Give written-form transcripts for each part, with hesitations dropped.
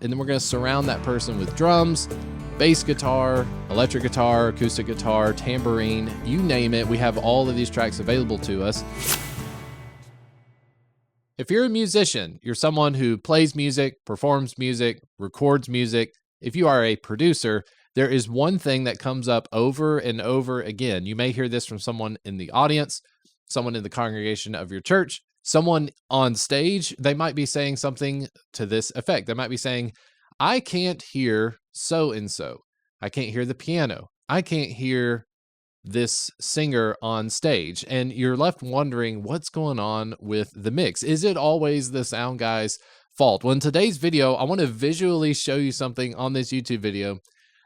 and then we're going to surround that person with drums, bass guitar, electric guitar, acoustic guitar, tambourine, you name it. We have all of these tracks available to us. If you're a musician, you're someone who plays music, performs music, records music. If you are a producer, there is one thing that comes up over and over again. You may hear this from someone in the audience, someone in the congregation of your church, someone on stage. They might be saying something to this effect. They might be saying, I can't hear so-and-so. I can't hear the piano. I can't hear this singer on stage. And you're left wondering what's going on with the mix. Is it always the sound guy's fault? Well, in today's video, I want to visually show you something on this YouTube video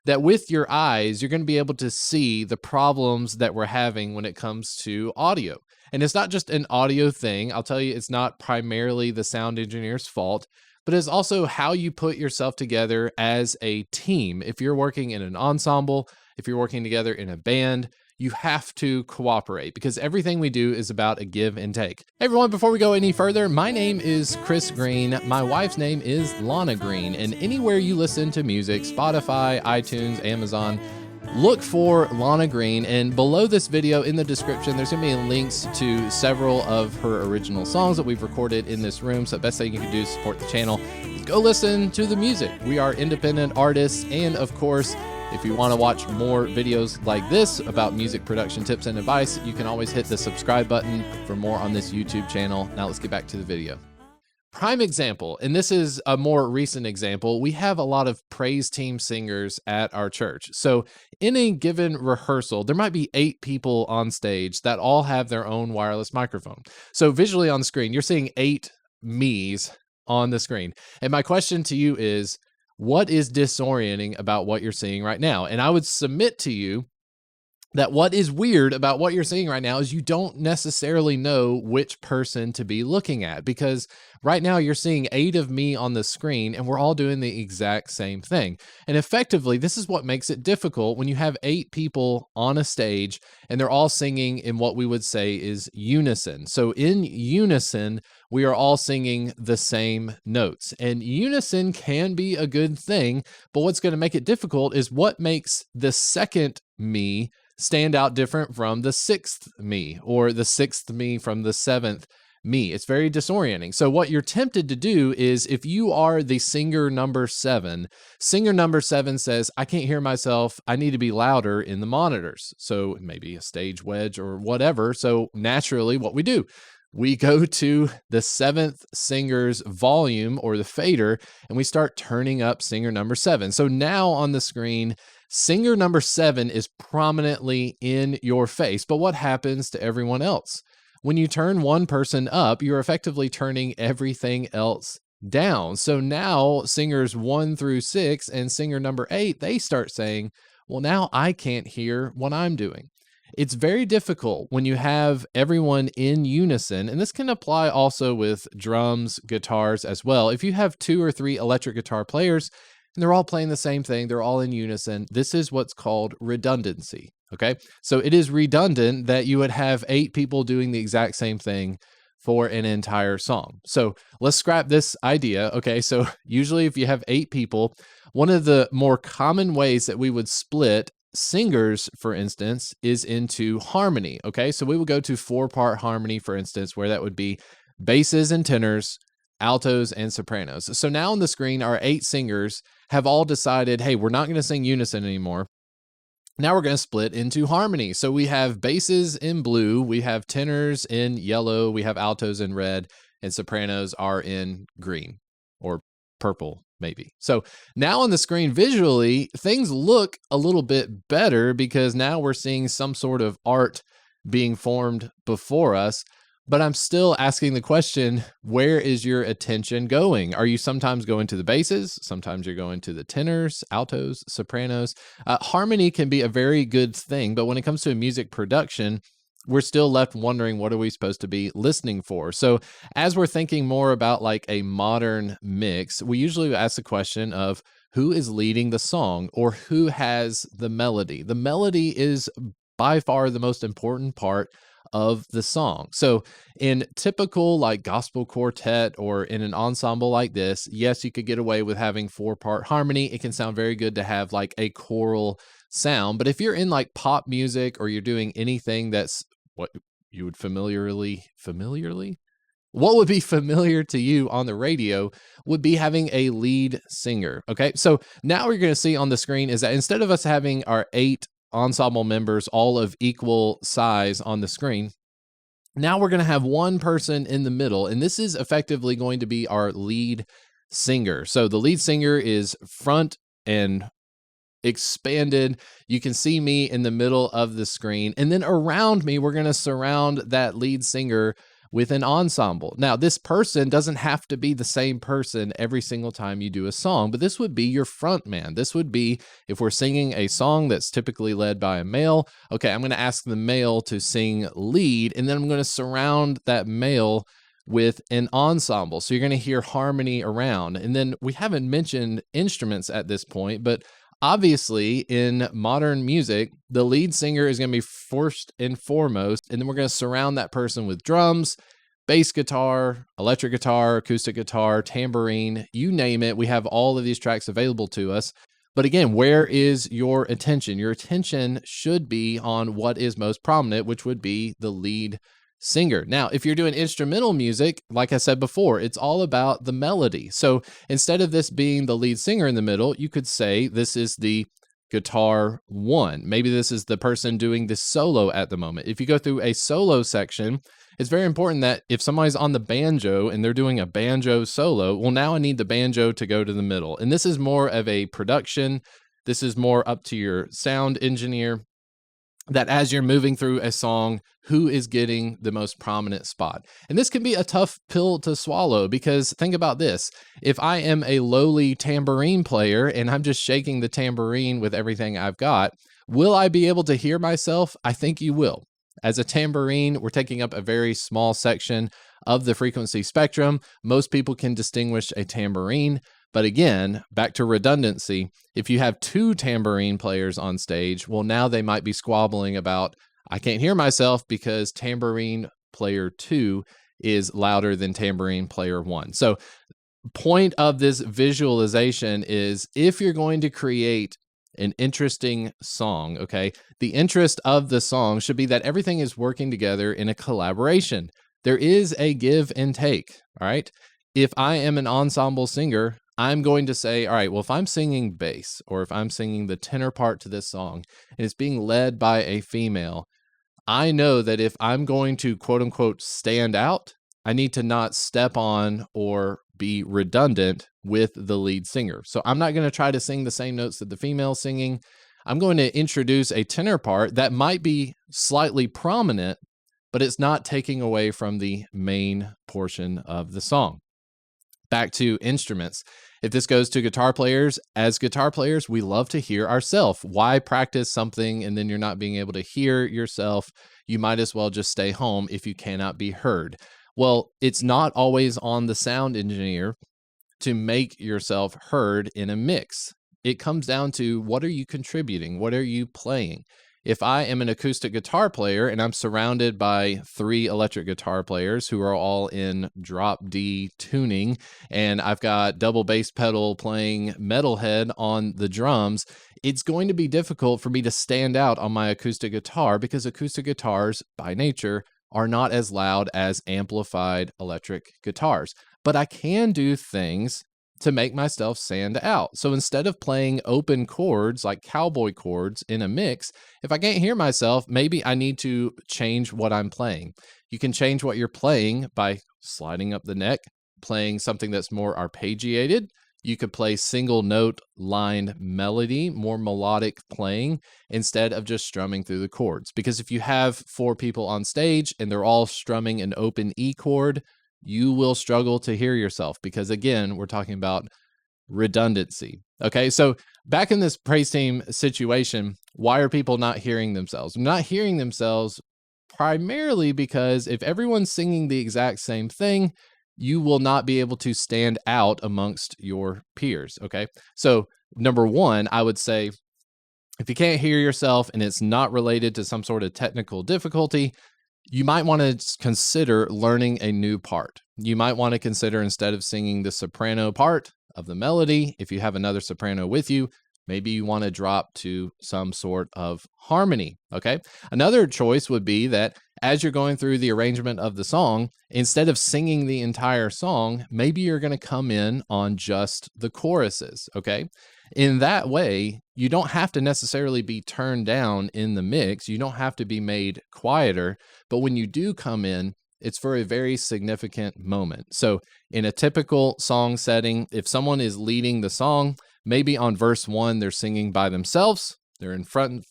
that with your eyes, you're going to be able to see the problems that we're having when it comes to audio. And it's not just an audio thing. I'll tell you, it's not primarily the sound engineer's fault, but it's also how you put yourself together as a team. If you're working in an ensemble, if you're working together in a band, you have to cooperate because everything we do is about a give and take. Hey everyone, before we go any further, my name is Chris Green. My wife's name is Lana Green. And anywhere you listen to music, Spotify, iTunes, Amazon, look for Lana Green. And below this video in the description, there's gonna be links to several of her original songs that we've recorded in this room. So the best thing you can do to support the channel is go listen to the music. We are independent artists. And of course, if you want to watch more videos like this about music production tips and advice, you can always hit the subscribe button for more on this YouTube channel. Now let's get back to the video. Prime example, and this is a more recent example, we have a lot of praise team singers at our church. So in a given rehearsal, there might be 8 people on stage that all have their own wireless microphone. So visually on the screen, you're seeing 8 me's on the screen. And my question to you is, what is disorienting about what you're seeing right now? And I would submit to you that what is weird about what you're seeing right now is you don't necessarily know which person to be looking at, because right now you're seeing 8 of me on the screen and we're all doing the exact same thing. And effectively, this is what makes it difficult when you have 8 people on a stage and they're all singing in what we would say is unison. So in unison, we are all singing the same notes, and unison can be a good thing, but what's going to make it difficult is what makes the second me stand out different from the 6th me, or the 6th me from the 7th me. It's very disorienting. So what you're tempted to do is, if you are the singer number 7 says, I can't hear myself, I need to be louder in the monitors. So maybe a stage wedge or whatever. So naturally what we do, we go to the 7th singer's volume, or the fader, and we start turning up singer number 7. So now on the screen, singer number 7 is prominently in your face. But what happens to everyone else? When you turn one person up, you're effectively turning everything else down. So now singers 1 through 6 and singer number 8, they start saying, well, now I can't hear what I'm doing. It's very difficult when you have everyone in unison, and this can apply also with drums, guitars as well. If you have 2 or 3 electric guitar players and they're all playing the same thing, they're all in unison, this is what's called redundancy, okay? So it is redundant that you would have 8 people doing the exact same thing for an entire song. So let's scrap this idea, okay? So usually if you have 8 people, one of the more common ways that we would split singers, for instance, is into harmony, okay? So we would go to 4-part harmony, for instance, where that would be basses and tenors, altos and sopranos. So now on the screen, our 8 singers have all decided, hey, we're not going to sing unison anymore. Now we're going to split into harmony. So we have basses in blue, we have tenors in yellow, we have altos in red, and sopranos are in green or purple, maybe. So now on the screen visually, things look a little bit better because now we're seeing some sort of art being formed before us. But I'm still asking the question, where is your attention going? Are you sometimes going to the basses? Sometimes you're going to the tenors, altos, sopranos. Harmony can be a very good thing, but when it comes to music production, we're still left wondering, what are we supposed to be listening for? So as we're thinking more about like a modern mix, we usually ask the question of who is leading the song or who has the melody. The melody is by far the most important part of the song. So in typical like gospel quartet or in an ensemble like this, yes, you could get away with having 4-part harmony. It can sound very good to have like a choral sound. But if you're in like pop music or you're doing anything that's what you would familiarly what would be familiar to you on the radio would be having a lead singer. Okay. So now we're going to see on the screen is that instead of us having our 8 ensemble members, all of equal size on the screen, now we're going to have one person in the middle, and this is effectively going to be our lead singer. So the lead singer is front and expanded. You can see me in the middle of the screen, and then around me, we're going to surround that lead singer with an ensemble. Now, this person doesn't have to be the same person every single time you do a song, but this would be your front man. This would be if we're singing a song that's typically led by a male. Okay, I'm going to ask the male to sing lead, and then I'm going to surround that male with an ensemble. So you're going to hear harmony around. And then we haven't mentioned instruments at this point, but obviously, in modern music, the lead singer is going to be first and foremost, and then we're going to surround that person with drums, bass guitar, electric guitar, acoustic guitar, tambourine, you name it. We have all of these tracks available to us. But again, where is your attention? Your attention should be on what is most prominent, which would be the lead singer. Now, if you're doing instrumental music, like I said before, it's all about the melody. So instead of this being the lead singer in the middle, you could say this is the guitar 1. Maybe this is the person doing the solo at the moment. If you go through a solo section, it's very important that if somebody's on the banjo and they're doing a banjo solo, well, now I need the banjo to go to the middle. And this is more of a production. This is more up to your sound engineer, that as you're moving through a song, who is getting the most prominent spot. And this can be a tough pill to swallow because think about this. If I am a lowly tambourine player and I'm just shaking the tambourine with everything I've got, will I be able to hear myself? I think you will. As a tambourine, we're taking up a very small section of the frequency spectrum. Most people can distinguish a tambourine. But again, back to redundancy, if you have 2 tambourine players on stage, well, now they might be squabbling about, I can't hear myself because tambourine player 2 is louder than tambourine player 1. So point of this visualization is if you're going to create an interesting song, okay, the interest of the song should be that everything is working together in a collaboration. There is a give and take, all right? If I am an ensemble singer, I'm going to say, all right, well, if I'm singing bass or if I'm singing the tenor part to this song and it's being led by a female, I know that if I'm going to quote unquote stand out, I need to not step on or be redundant with the lead singer. So I'm not going to try to sing the same notes that the female's singing. I'm going to introduce a tenor part that might be slightly prominent, but it's not taking away from the main portion of the song. Back to instruments. If this goes to guitar players, as guitar players, we love to hear ourselves. Why practice something and then you're not being able to hear yourself? You might as well just stay home if you cannot be heard. Well, it's not always on the sound engineer to make yourself heard in a mix. It comes down to what are you contributing? What are you playing? If I am an acoustic guitar player and I'm surrounded by 3 electric guitar players who are all in drop D tuning, and I've got double bass pedal playing metalhead on the drums, it's going to be difficult for me to stand out on my acoustic guitar because acoustic guitars by nature are not as loud as amplified electric guitars. But I can do things to make myself stand out. So instead of playing open chords like cowboy chords in a mix, if I can't hear myself, maybe I need to change what I'm playing. You can change what you're playing by sliding up the neck, playing something that's more arpeggiated. You could play single note line melody, more melodic playing, instead of just strumming through the chords. Because if you have 4 people on stage and they're all strumming an open E chord, you will struggle to hear yourself because, again, we're talking about redundancy. Okay, so back in this praise team situation, why are people not hearing themselves? Not hearing themselves primarily because if everyone's singing the exact same thing, you will not be able to stand out amongst your peers. Okay, so number one, I would say if you can't hear yourself and it's not related to some sort of technical difficulty, you might want to consider learning a new part. You might want to consider, instead of singing the soprano part of the melody, if you have another soprano with you, maybe you want to drop to some sort of harmony, okay? Another choice would be that as you're going through the arrangement of the song, instead of singing the entire song, maybe you're going to come in on just the choruses, okay? In that way, you don't have to necessarily be turned down in the mix. You don't have to be made quieter. But when you do come in, it's for a very significant moment. So in a typical song setting, if someone is leading the song, maybe on verse 1, they're singing by themselves. They're in front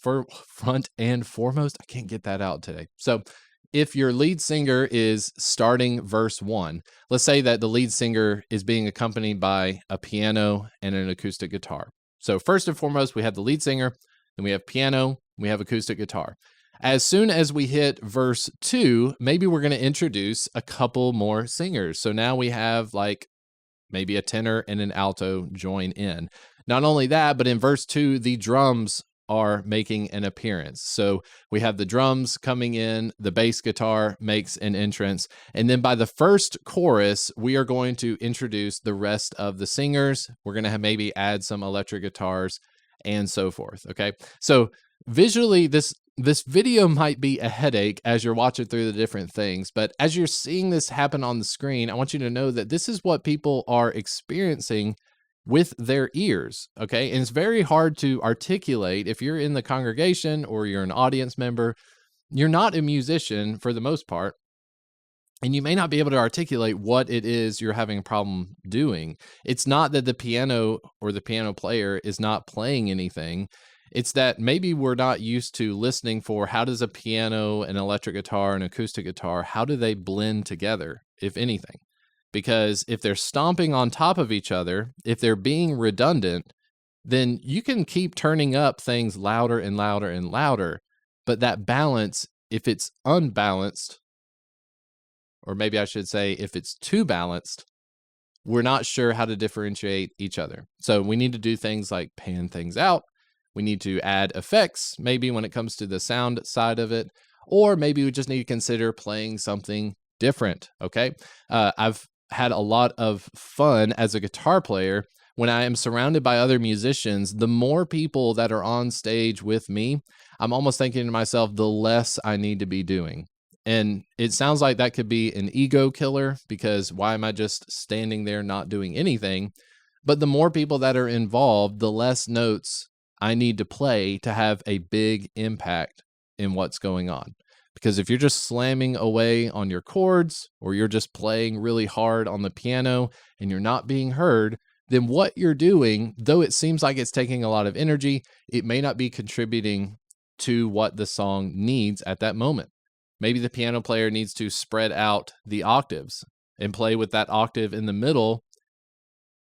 and foremost. I can't get that out today. So if your lead singer is starting verse 1, let's say that the lead singer is being accompanied by a piano and an acoustic guitar. So first and foremost, we have the lead singer, then we have piano, we have acoustic guitar. As soon as we hit verse 2, maybe we're going to introduce a couple more singers. So now we have like maybe a tenor and an alto join in. Not only that, but in verse 2, the drums are making an appearance. So we have the drums coming in, the bass guitar makes an entrance, and then by the first chorus, we are going to introduce the rest of the singers. We're going to have maybe add some electric guitars and so forth, okay? So visually, this video might be a headache as you're watching through the different things, but as you're seeing this happen on the screen, I want you to know that this is what people are experiencing with their ears, okay? And it's very hard to articulate if you're in the congregation or you're an audience member. You're not a musician for the most part, and you may not be able to articulate what it is you're having a problem doing. It's not that the piano or the piano player is not playing anything. It's that maybe we're not used to listening for how does a piano, an electric guitar, an acoustic guitar, how do they blend together, if anything? Because if they're stomping on top of each other, if they're being redundant, then you can keep turning up things louder and louder and louder. But that balance, if it's unbalanced, or maybe I should say if it's too balanced, we're not sure how to differentiate each other. So we need to do things like pan things out. We need to add effects, maybe when it comes to the sound side of it, or maybe we just need to consider playing something different, okay? I've had a lot of fun as a guitar player when I am surrounded by other musicians. The more people that are on stage with me, I'm almost thinking to myself, the less I need to be doing. And it sounds like that could be an ego killer, because why am I just standing there not doing anything? But the more people that are involved, the less notes I need to play to have a big impact in what's going on. Because if you're just slamming away on your chords, or you're just playing really hard on the piano and you're not being heard, then what you're doing, though it seems like it's taking a lot of energy, it may not be contributing to what the song needs at that moment. Maybe the piano player needs to spread out the octaves and play with that octave in the middle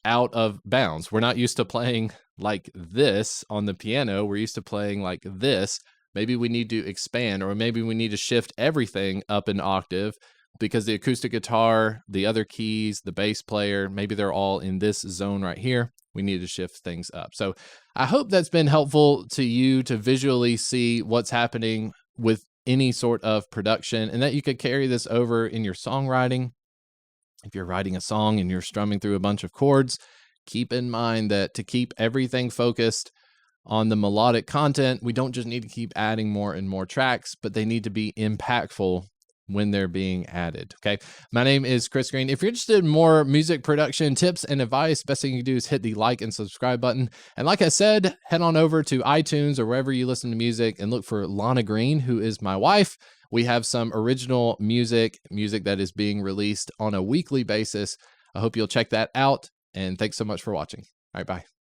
out of bounds. We're not used to playing like this on the piano. We're used to playing like this. Maybe we need to expand, or maybe we need to shift everything up an octave, because the acoustic guitar, the other keys, the bass player, maybe they're all in this zone right here. We need to shift things up. So I hope that's been helpful to you to visually see what's happening with any sort of production, and that you could carry this over in your songwriting. If you're writing a song and you're strumming through a bunch of chords, keep in mind that to keep everything focused on the melodic content, we don't just need to keep adding more and more tracks, but they need to be impactful when they're being added. Okay. My name is Chris Green. If you're interested in more music production tips and advice, best thing you can do is hit the like and subscribe button. And like I said, head on over to iTunes or wherever you listen to music and look for Lana Green, who is my wife. We have some original music that is being released on a weekly basis. I hope you'll check that out. And thanks so much for watching. All right, bye.